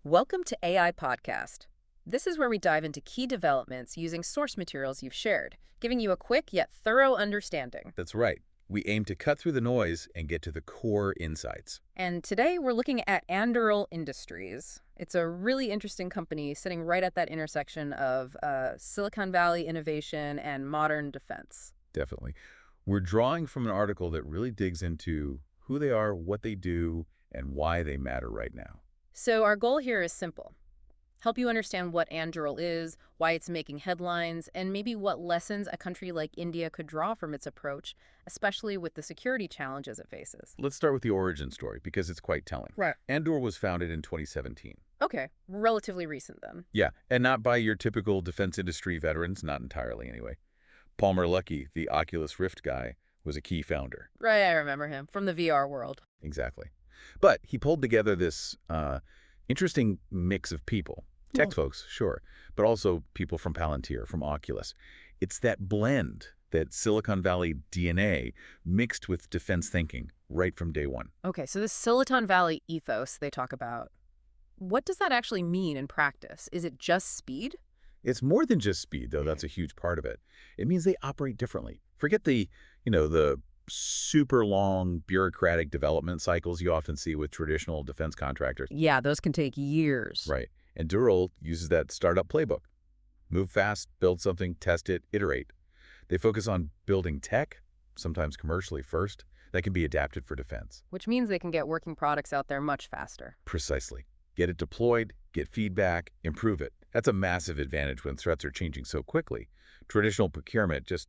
Welcome to AI Podcast. This is where we dive into key developments using source materials you've shared, giving you a quick yet thorough understanding. That's right. We aim to cut through the noise and get to the core insights. And today we're looking at Anduril Industries. It's a really interesting company sitting right at that intersection of Silicon Valley innovation and modern defense. Definitely. We're drawing from an article that really digs into who they are, what they do, and why they matter right now. So our goal here is simple. Help you understand what Anduril is, why it's making headlines, and maybe what lessons a country like India could draw from its approach, especially with the security challenges it faces. Let's start with the origin story because it's quite telling. Right. Anduril was founded in 2017. Okay, relatively recent then. Yeah, and not by your typical defense industry veterans, not entirely anyway. Palmer Luckey, the Oculus Rift guy, was a key founder. Right, I remember him from the VR world. Exactly. But he pulled together this interesting mix of people. Tech folks, sure, but also people from Palantir, from Oculus. It's that blend, that Silicon Valley DNA mixed with defense thinking right from day one. Okay, so this Silicon Valley ethos they talk about, what does that actually mean in practice? Is it just speed? It's more than just speed, though. That's a huge part of it. It means they operate differently. Forget the super long bureaucratic development cycles you often see with traditional defense contractors. Yeah, those can take years. Right. And Anduril uses that startup playbook. Move fast, build something, test it, iterate. They focus on building tech, sometimes commercially first, that can be adapted for defense. Which means they can get working products out there much faster. Precisely. Get it deployed, get feedback, improve it. That's a massive advantage when threats are changing so quickly. Traditional procurement just,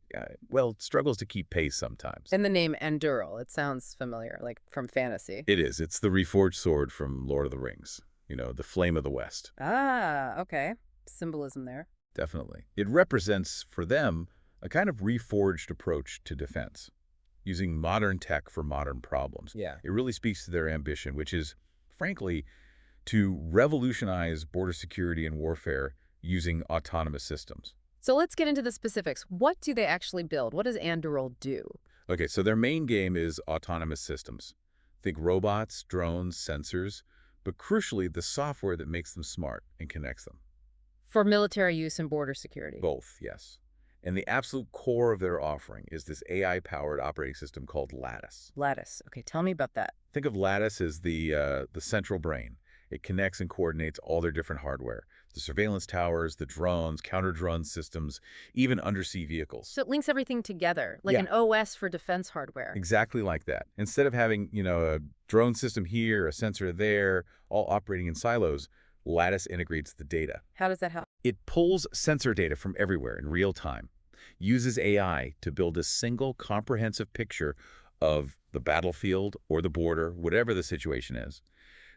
struggles to keep pace sometimes. And the name Anduril, it sounds familiar, like from fantasy. It is. It's the reforged sword from Lord of the Rings. The flame of the West. Ah, okay. Symbolism there. Definitely. It represents, for them, a kind of reforged approach to defense, using modern tech for modern problems. Yeah. It really speaks to their ambition, which is, frankly, to revolutionize border security and warfare using autonomous systems. So let's get into the specifics. What do they actually build? What does Anduril do? Okay, so their main game is autonomous systems. Think robots, drones, sensors, but crucially, the software that makes them smart and connects them. For military use and border security. Both, yes. And the absolute core of their offering is this AI-powered operating system called Lattice. Lattice. Okay, tell me about that. Think of Lattice as the central brain. It connects and coordinates all their different hardware. The surveillance towers, the drones, counter-drone systems, even undersea vehicles. So it links everything together, like an OS for defense hardware. Exactly like that. Instead of having, a drone system here, a sensor there, all operating in silos, Lattice integrates the data. How does that help? It pulls sensor data from everywhere in real time, uses AI to build a single comprehensive picture of the battlefield or the border, whatever the situation is.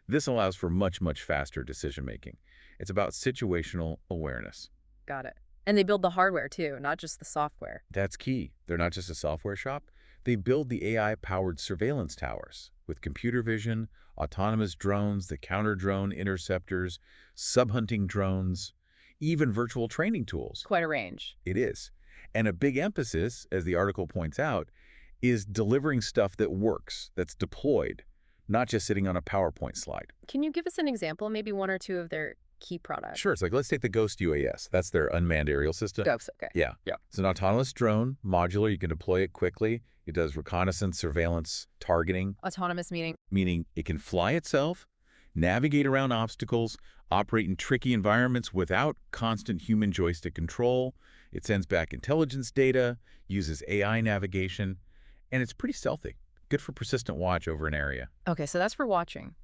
This allows for much, much faster decision-making. It's about situational awareness. Got it. And they build the hardware, too, not just the software. That's key. They're not just a software shop. They build the AI-powered surveillance towers with computer vision, autonomous drones, the counter-drone interceptors, sub-hunting drones, even virtual training tools. Quite a range. It is. And a big emphasis, as the article points out, is delivering stuff that works, that's deployed, not just sitting on a PowerPoint slide. Can you give us an example, maybe one or two of their key products? Sure. It's like, let's take the Ghost UAS. That's their unmanned aerial system. Ghost, okay. Yeah. It's an autonomous drone, modular. You can deploy it quickly. It does reconnaissance, surveillance, targeting. Autonomous meaning? Meaning it can fly itself, navigate around obstacles, operate in tricky environments without constant human joystick control. It sends back intelligence data, uses AI navigation, and it's pretty stealthy. Good for persistent watch over an area. Okay, so that's for watching.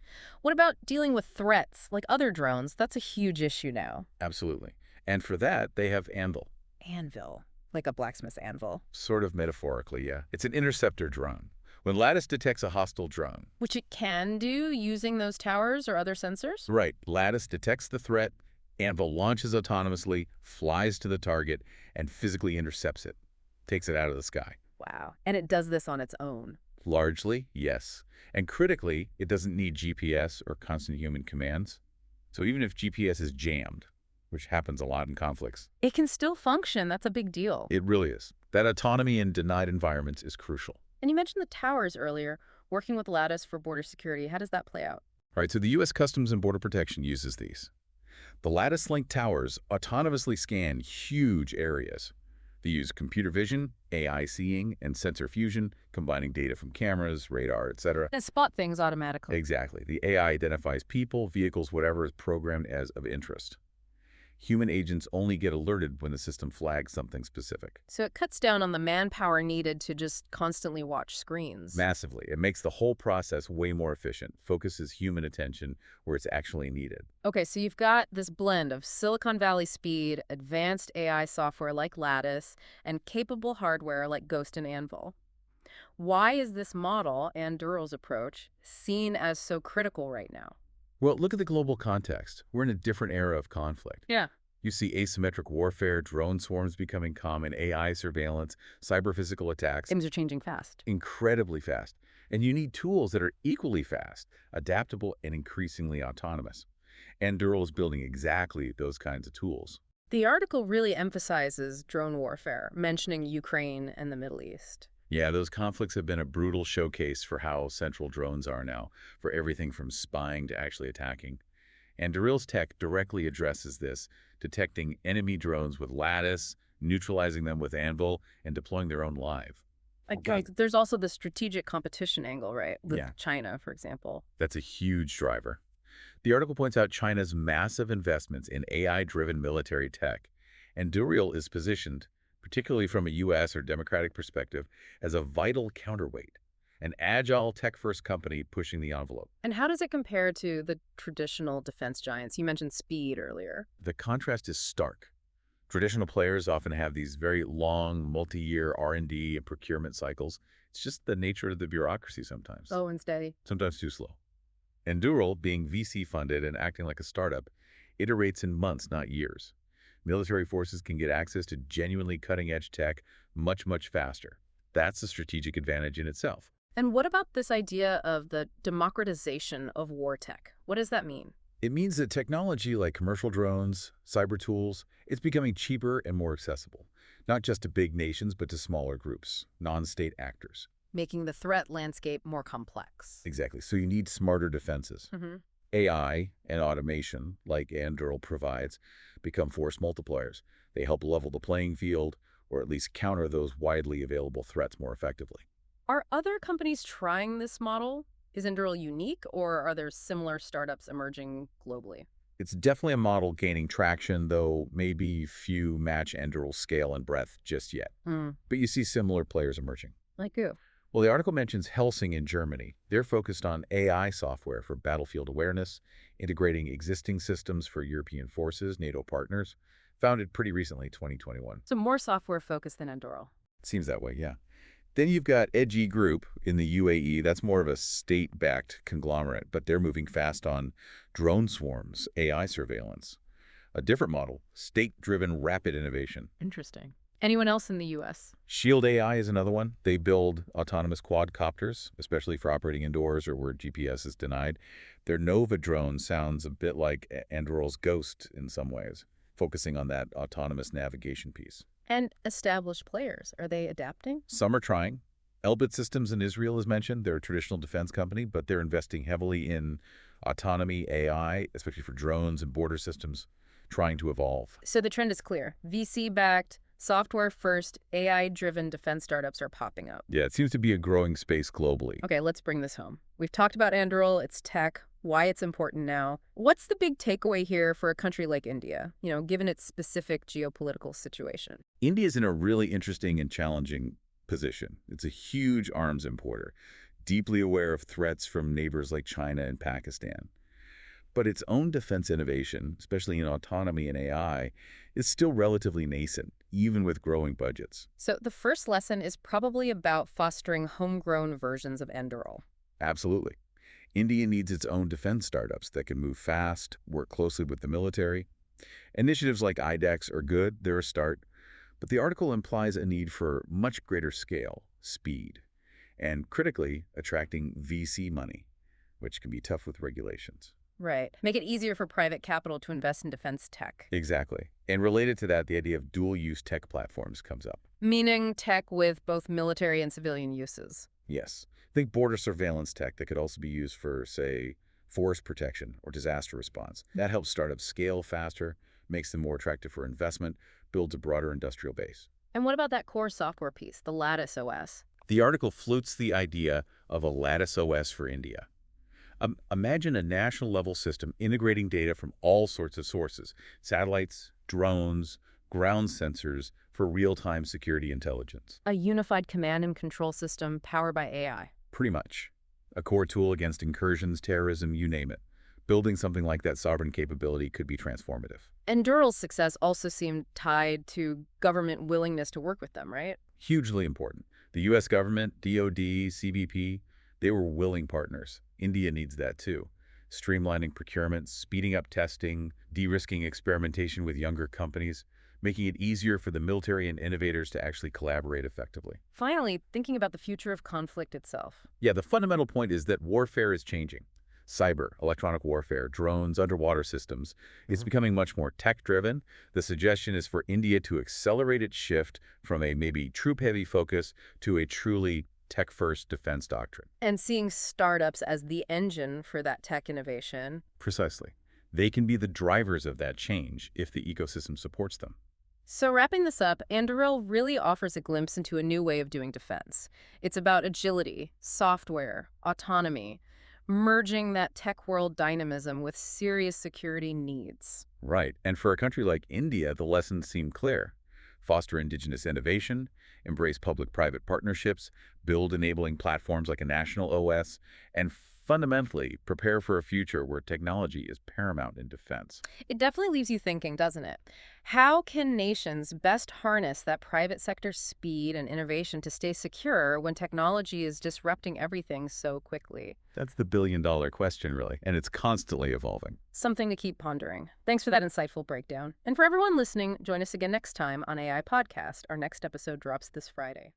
What about dealing with threats, like other drones? That's a huge issue now. Absolutely. And for that, they have Anvil. Anvil, like a blacksmith's anvil. Sort of metaphorically, yeah. It's an interceptor drone. When Lattice detects a hostile drone. Which it can do using those towers or other sensors? Right. Lattice detects the threat, Anvil launches autonomously, flies to the target, and physically intercepts it. Takes it out of the sky. Wow. And it does this on its own? Largely, yes. And critically, it doesn't need GPS or constant human commands. So even if GPS is jammed, which happens a lot in conflicts, it can still function. That's a big deal. It really is. That autonomy in denied environments is crucial. And you mentioned the towers earlier, working with Lattice for border security. How does that play out? All right, so the U.S. Customs and Border Protection uses these. The Lattice Link towers autonomously scan huge areas. They use computer vision, AI seeing, and sensor fusion, combining data from cameras, radar, etc. And spot things automatically. Exactly. The AI identifies people, vehicles, whatever is programmed as of interest. Human agents only get alerted when the system flags something specific. So it cuts down on the manpower needed to just constantly watch screens. Massively. It makes the whole process way more efficient, focuses human attention where it's actually needed. Okay, so you've got this blend of Silicon Valley speed, advanced AI software like Lattice, and capable hardware like Ghost and Anvil. Why is this model, Anduril's approach, seen as so critical right now? Well, look at the global context. We're in a different era of conflict. Yeah. You see asymmetric warfare, drone swarms becoming common, AI surveillance, cyber-physical attacks, Things are changing fast. incredibly fast. And you need tools that are equally fast, adaptable, and increasingly autonomous. Anduril is building exactly those kinds of tools. The article really emphasizes drone warfare, mentioning Ukraine and the Middle East. Yeah, those conflicts have been a brutal showcase for how central drones are now, for everything from spying to actually attacking. And Anduril's tech directly addresses this, detecting enemy drones with Lattice, neutralizing them with Anvil, and deploying their own live. Okay, there's also the strategic competition angle, right? With Yeah. China, for example. That's a huge driver. The article points out China's massive investments in AI-driven military tech, and Anduril is positioned, particularly from a U.S. or democratic perspective, as a vital counterweight, an agile tech-first company pushing the envelope. And how does it compare to the traditional defense giants? You mentioned speed earlier. The contrast is stark. Traditional players often have these very long, multi-year R&D and procurement cycles. It's just the nature of the bureaucracy sometimes. Slow and steady. Sometimes too slow. Anduril, being VC-funded and acting like a startup, iterates in months, not years. Military forces can get access to genuinely cutting-edge tech much, much faster. That's a strategic advantage in itself. And what about this idea of the democratization of war tech? What does that mean? It means that technology like commercial drones, cyber tools, it's becoming cheaper and more accessible, not just to big nations, but to smaller groups, non-state actors. Making the threat landscape more complex. Exactly. So you need smarter defenses. Mm-hmm. AI and automation, like Anduril provides, become force multipliers. They help level the playing field, or at least counter those widely available threats more effectively. Are other companies trying this model? Is Anduril unique, or are there similar startups emerging globally? It's definitely a model gaining traction, though maybe few match Anduril's scale and breadth just yet. But you see similar players emerging. Like who? Well, the article mentions Helsing in Germany. They're focused on AI software for battlefield awareness, integrating existing systems for European forces, NATO partners, founded pretty recently, 2021. So more software focused than Anduril. Seems that way, yeah. Then you've got Edgy Group in the UAE. That's more of a state-backed conglomerate, but they're moving fast on drone swarms, AI surveillance. A different model, state-driven rapid innovation. Interesting. Anyone else in the U.S.? Shield AI is another one. They build autonomous quadcopters, especially for operating indoors or where GPS is denied. Their Nova drone sounds a bit like Anduril's Ghost in some ways, focusing on that autonomous navigation piece. And established players, are they adapting? Some are trying. Elbit Systems in Israel is mentioned. They're a traditional defense company, but they're investing heavily in autonomy, AI, especially for drones and border systems, trying to evolve. So the trend is clear. VC-backed, software-first, AI-driven defense startups are popping up. Yeah, it seems to be a growing space globally. Okay, let's bring this home. We've talked about Anduril, its tech, why it's important now. What's the big takeaway here for a country like India, given its specific geopolitical situation? India's in a really interesting and challenging position. It's a huge arms importer, deeply aware of threats from neighbors like China and Pakistan. But its own defense innovation, especially in autonomy and AI, is still relatively nascent, even with growing budgets. So the first lesson is probably about fostering homegrown versions of Anduril. Absolutely. India needs its own defense startups that can move fast, work closely with the military. Initiatives like IDEX are good, they're a start, but the article implies a need for much greater scale, speed, and critically, attracting VC money, which can be tough with regulations. Right. Make it easier for private capital to invest in defense tech. Exactly. And related to that, the idea of dual-use tech platforms comes up. Meaning tech with both military and civilian uses. Yes. Think border surveillance tech that could also be used for, say, forest protection, or disaster response. That helps startups scale faster, makes them more attractive for investment, builds a broader industrial base. And what about that core software piece, the Lattice OS? The article floats the idea of a Lattice OS for India. Imagine a national-level system integrating data from all sorts of sources, satellites, drones, ground sensors for real-time security intelligence. A unified command and control system powered by AI. Pretty much. A core tool against incursions, terrorism, you name it. Building something like that sovereign capability could be transformative. Anduril's success also seemed tied to government willingness to work with them, right? Hugely important. The U.S. government, DoD, CBP, they were willing partners. India needs that too. Streamlining procurement, speeding up testing, de-risking experimentation with younger companies, making it easier for the military and innovators to actually collaborate effectively. Finally, thinking about the future of conflict itself. Yeah, the fundamental point is that warfare is changing. Cyber, electronic warfare, drones, underwater systems. It's becoming much more tech-driven. The suggestion is for India to accelerate its shift from a maybe troop-heavy focus to a truly tech-first defense doctrine. And seeing startups as the engine for that tech innovation. Precisely. They can be the drivers of that change if the ecosystem supports them. So wrapping this up, Anduril really offers a glimpse into a new way of doing defense. It's about agility, software, autonomy, merging that tech world dynamism with serious security needs. Right. And for a country like India, the lessons seem clear. Foster indigenous innovation, embrace public-private partnerships, build enabling platforms like a national OS, and fundamentally prepare for a future where technology is paramount in defense. It definitely leaves you thinking, doesn't it? How can nations best harness that private sector speed and innovation to stay secure when technology is disrupting everything so quickly? That's the billion-dollar question, really, and it's constantly evolving. Something to keep pondering. Thanks for that insightful breakdown. And for everyone listening, join us again next time on AI Podcast. Our next episode drops this Friday.